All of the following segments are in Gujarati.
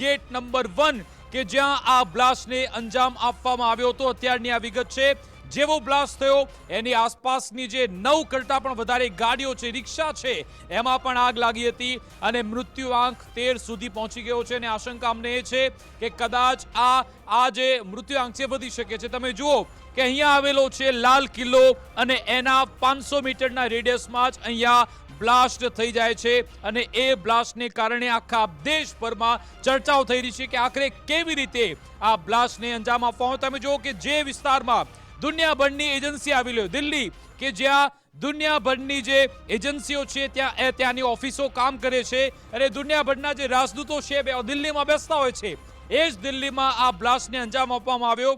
ગેટ નંબર 1 કે જ્યાં આ બ્લાસ્ટને અંજામ આપવામાં આવ્યો હતો. અત્યારની આ વિગત છે. જેવો બ્લાસ્ટ થયો એની આસપાસની જે 9 કરતા પણ વધારે ગાડીઓ છે, રિક્ષા છે, એમાં પણ આગ લાગી હતી અને મૃત્યુઆંક 13 સુધી પહોંચી ગયો છે. અને આશંકા અમને એ છે કે કદાચ આ જે મૃત્યુઆંક છે વધી શકે છે. તમે જુઓ કે અહીંયા આવેલો છે લાલ કિલ્લો અને એના 500 મીટરના રેડિયસમાં જ અહીંયા બ્લાસ્ટ થઈ જાય છે અને એ બ્લાસ્ટને કારણે આખા દેશભરમાં ચર્ચાઓ થઈ રહી છે કે આખરે કેવી રીતે આ બ્લાસ્ટને અંજામ આપવામાં. તમે જુઓ કે જે વિસ્તારમાં દુનિયાભરની એજન્સી આવેલી હોય, દિલ્હી, કે જ્યાં દુનિયાભરની જે એજન્સીઓ છે ત્યાંની ઓફિસો કામ કરે છે અને દુનિયાભરના જે રાજદૂતો છે દિલ્હીમાં બેસતા હોય છે, એ જ દિલ્હીમાં આ બ્લાસ્ટને અંજામ આપવામાં આવ્યો.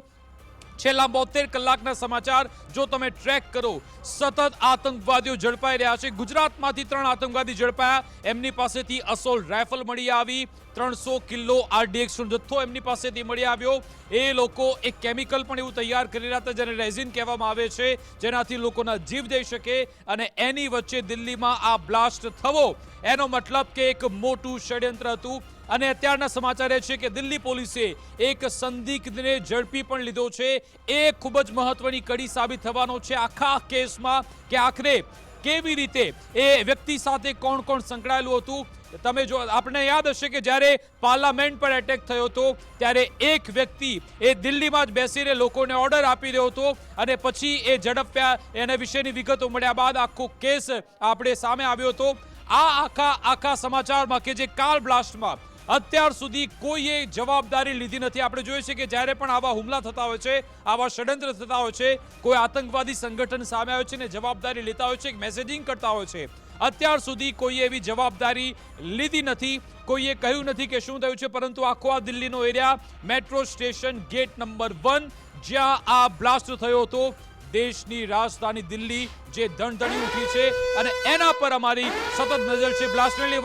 છેલ્લા 72 કલાકના સમાચાર જો તમે ટ્રેક કરો, સતત આતંકવાદીઓ ઝડપાઈ રહ્યા છે. ગુજરાતમાંથી 3 આતંકવાદી ઝડપાયા. એમની પાસેથી અસોલ્ટ રાઇફલ મળી આવી. 300 કિલો RDX નો જથ્થો એમની પાસેથી મળી આવ્યો. એ લોકો એક કેમિકલ પણ એવું તૈયાર કરી રહ્યા હતા જેને રેઝિન કહેવામાં આવે છે, જેનાથી લોકોના જીવ જઈ શકે. અને એની વચ્ચે દિલ્હીમાં આ બ્લાસ્ટ થવો એનો મતલબ કે એક મોટું ષડયંત્ર હતું. અને અત્યારના સમાચાર એ છે કે દિલ્હી પોલીસે એક સંદિગ્ધને ઝડપી પણ લીધો છે. એ ખૂબ જ મહત્વની કડી સાબિત થવાનો છે આખા કેસમાં કે આખરે કેવી રીતે એ વ્યક્તિ સાથે કોણ કોણ સંકળાયેલું હતું. તમે જો, આપણે યાદ હશે કે જ્યારે પાર્લામેન્ટ પર એટેક થયો હતો ત્યારે એક વ્યક્તિ એ દિલ્હીમાં જ બેસીને લોકોને ઓર્ડર આપી રહ્યો હતો અને પછી એ ઝડપ્યા. એના વિશેની વિગતો મળ્યા બાદ આખો કેસ આપણે સામે આવ્યો હતો. આ આખા સમાચારમાં કે જે કાર બ્લાસ્ટમાં અત્યાર સુધી કોઈએ જવાબદારી લીધી નથી. આપણે જોઈએ છે કે જ્યારે પણ આવા હુમલા થતા હોય છે, આવા ષડયંત્ર થતા હોય છે, કોઈ આતંકવાદી સંગઠન સામે આવે છે ને જવાબદારી લેતા હોય છે, મેસેજિંગ કરતા હોય છે, અત્યાર સુધી કોઈએ એવી જવાબદારી લીધી નથી. કોઈએ કહ્યું નથી કે શું થયું છે. પરંતુ આખો આ દિલ્હીનો area, metro station gate number 1 જ્યાં આ બ્લાસ્ટ થયો હતો, દેશની રાજધાની દિલ્હી જે ધણધણી ઉઠી છે અને એના પર અમારી સતત નજર છે. બ્લાસ્ટને